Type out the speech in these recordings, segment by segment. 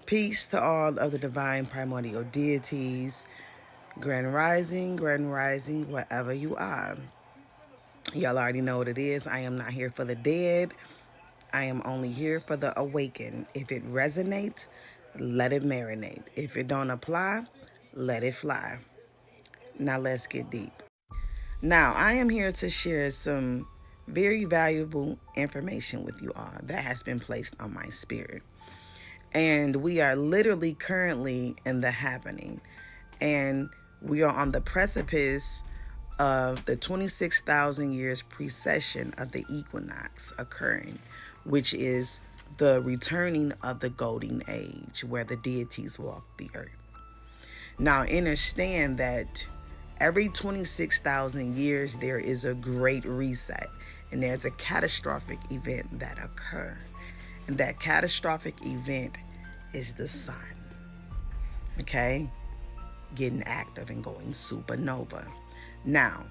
Peace to all of the divine primordial deities, grand rising, wherever you are. Y'all already know what it is. I am not here for the dead. I am only here for the awakened. If it resonates, let it marinate. If it don't apply, let it fly. Now let's get deep. Now, I am here to share some very valuable information with you all that has been placed on my spirit. And we are literally currently in the happening. And we are on the precipice of the 26,000 years precession of the equinox occurring, which is the returning of the golden age where the deities walk the earth. Now, understand that every 26,000 years there is a great reset and there's a catastrophic event that occurs. And that catastrophic event is the sun. Okay? Getting active and going supernova. Now,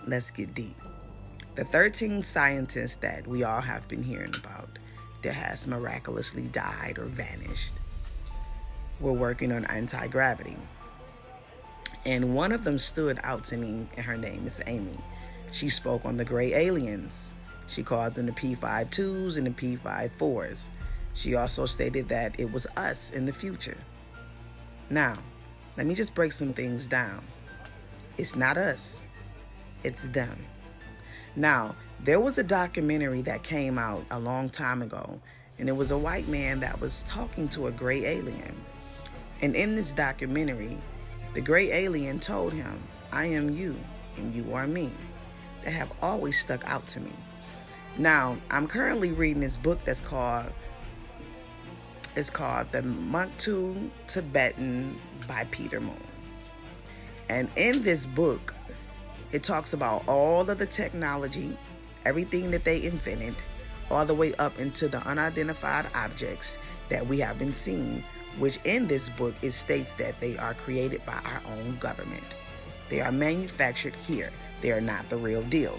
let's get deep. The 13 scientists that we all have been hearing about that has miraculously died or vanished were working on anti-gravity. And one of them stood out to me, and her name is Amy. She spoke on the gray aliens. She called them the P52s and the P54s. She also stated that it was us in the future. Now, let me just break some things down. It's not us, it's them. Now, there was a documentary that came out a long time ago, and it was a white man that was talking to a gray alien. And in this documentary, the gray alien told him, "I am you, and you are me." That have always stuck out to me. Now, I'm currently reading this book that's called The Muktu Tibetan by Peter Moon. And in this book, it talks about all of the technology, everything that they invented, all the way up into the unidentified objects that we have been seeing, which in this book it states that they are created by our own government. They are manufactured here. They are not the real deal.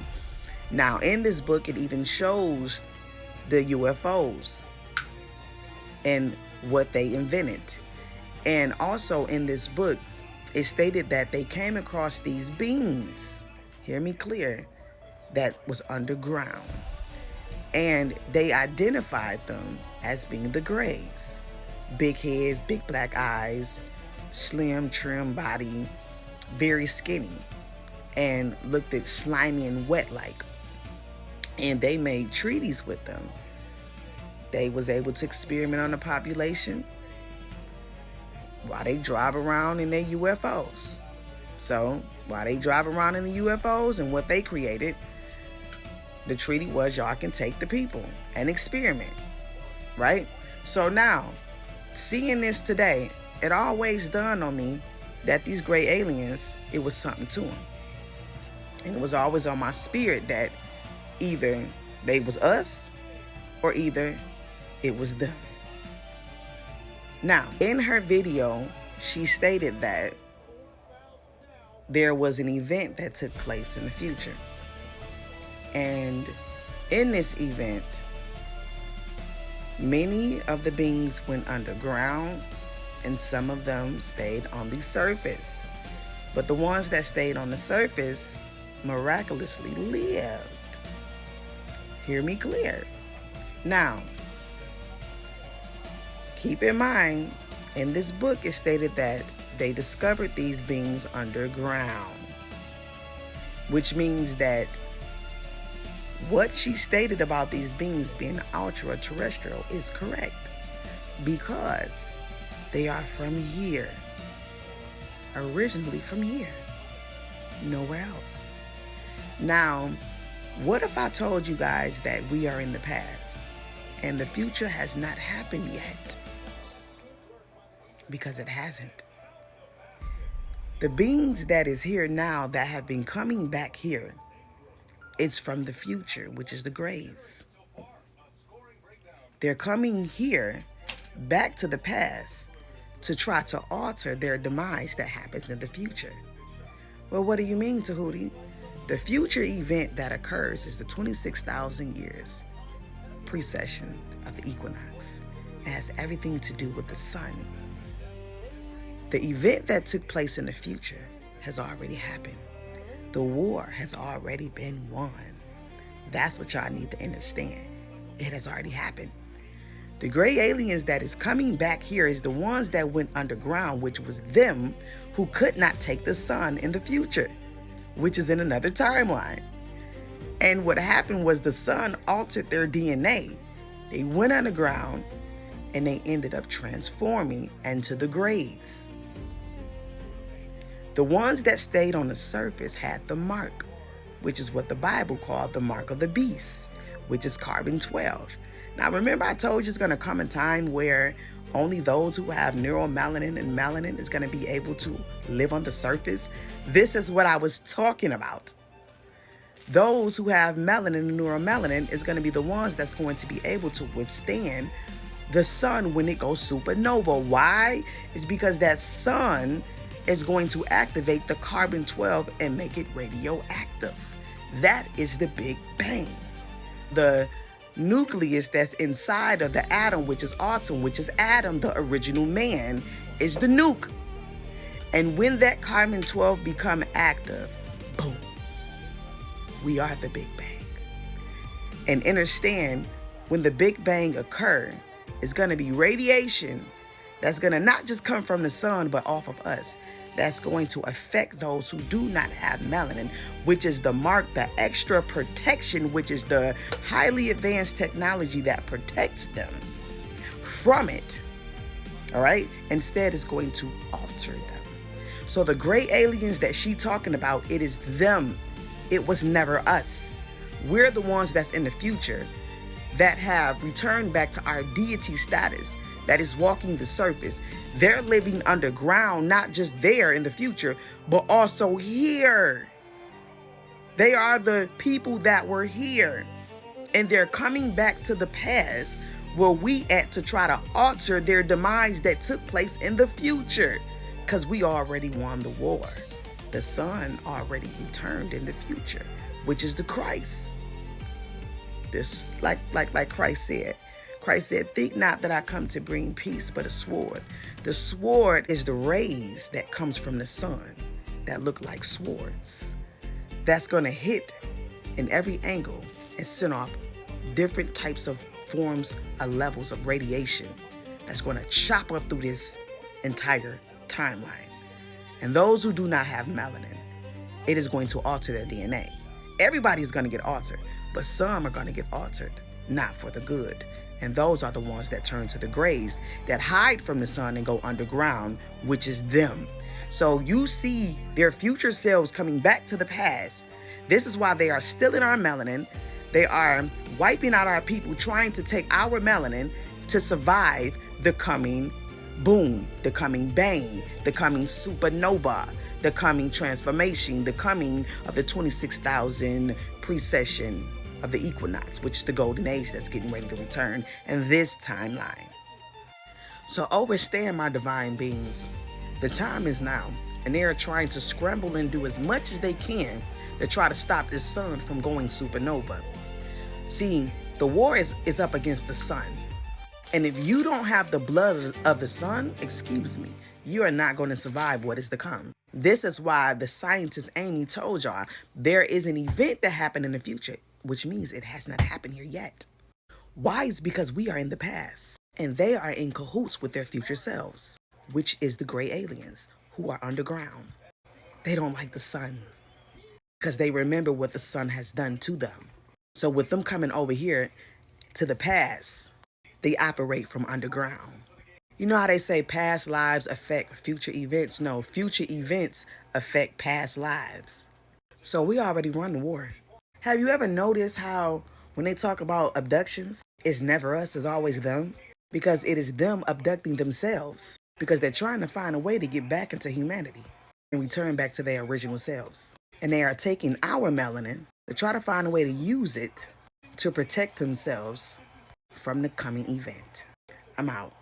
Now, in this book, it even shows the UFOs and what they invented. And also in this book, it stated that they came across these beings, hear me clear, that was underground. And they identified them as being the Greys. Big heads, big black eyes, slim, trim body, very skinny, and looked at slimy and wet like. And they made treaties with them. They was able to experiment on the population while they drive around in their UFOs. So while they drive around in the UFOs and what they created, the treaty was y'all can take the people and experiment, right? So now, seeing this today, it always dawned on me that these gray aliens, it was something to them. And it was always on my spirit that either they was us or either it was them. Now, in her video, she stated that there was an event that took place in the future. And in this event, many of the beings went underground and some of them stayed on the surface. But the ones that stayed on the surface miraculously lived. Hear me clear. Now, keep in mind, in this book it stated that they discovered these beings underground, which means that what she stated about these beings being ultra-terrestrial is correct because they are from here, originally from here, nowhere else. Now, what if I told you guys that we are in the past and the future has not happened yet? Because it hasn't. The beings that is here now that have been coming back here, it's from the future, which is the Greys. They're coming here back to the past to try to alter their demise that happens in the future. Well, what do you mean, Tahuti? The future event that occurs is the 26,000 years precession of the equinox. It has everything to do with the sun. The event that took place in the future has already happened. The war has already been won. That's what y'all need to understand. It has already happened. The gray aliens that is coming back here is the ones that went underground, which was them who could not take the sun in the future, which is in another timeline. And what happened was the sun altered their DNA. They went underground and they ended up transforming into the grays. The ones that stayed on the surface had the mark, which is what the Bible called the mark of the beast, which is carbon-12. Now remember, I told you it's going to come a time where only those who have neuromelanin and melanin is going to be able to live on the surface. This is what I was talking about. Those who have melanin and neuromelanin is going to be the ones that's going to be able to withstand the sun when it goes supernova. Why? It's because that sun is going to activate the carbon-12 and make it radioactive. That is the Big Bang. The nucleus that's inside of the atom, which is Autumn, which is Adam, the original man, is the nuke. And when that carbon-12 become active, boom, we are the Big Bang. And understand, when the Big Bang occur, it's going to be radiation that's going to not just come from the sun, but off of us. That's going to affect those who do not have melanin, which is the mark, the extra protection, which is the highly advanced technology that protects them from it. All right? Instead, it's going to alter them. So the gray aliens that she talking about, it is them. It was never us. We're the ones that's in the future that have returned back to our deity status, that is walking the surface. They're living underground, not just there in the future, but also here. They are the people that were here. And they're coming back to the past where we at to try to alter their demise that took place in the future. Because we already won the war. The sun already returned in the future, which is the Christ. This, like Christ said. Christ said, "Think not that I come to bring peace, but a sword." The sword is the rays that comes from the sun that look like swords. That's going to hit in every angle and send off different types of forms of levels of radiation that's going to chop up through this entire timeline. And those who do not have melanin, it is going to alter their DNA. Everybody is going to get altered, but some are going to get altered, not for the good. And those are the ones that turn to the grays, that hide from the sun and go underground, which is them. So you see their future selves coming back to the past. This is why they are still in our melanin. They are wiping out our people, trying to take our melanin to survive the coming boom, the coming bang, the coming supernova, the coming transformation, the coming of the 26,000 precession of the equinox, which is the golden age that's getting ready to return in this timeline. So understand, my divine beings, the time is now, and they are trying to scramble and do as much as they can to try to stop this sun from going supernova. See, the war is up against the sun. And if you don't have the blood of the sun, excuse me, you are not going to survive what is to come. This is why the scientist Amy told y'all there is an event that happened in the future, which means it has not happened here yet. Why? It's because we are in the past, and they are in cahoots with their future selves, which is the gray aliens who are underground. They don't like the sun because they remember what the sun has done to them. So with them coming over here to the past, they operate from underground. You know how they say past lives affect future events? No, future events affect past lives. So we already won the war. Have you ever noticed how when they talk about abductions, it's never us, it's always them? Because it is them abducting themselves. Because they're trying to find a way to get back into humanity and return back to their original selves. And they are taking our melanin to try to find a way to use it to protect themselves from the coming event. I'm out.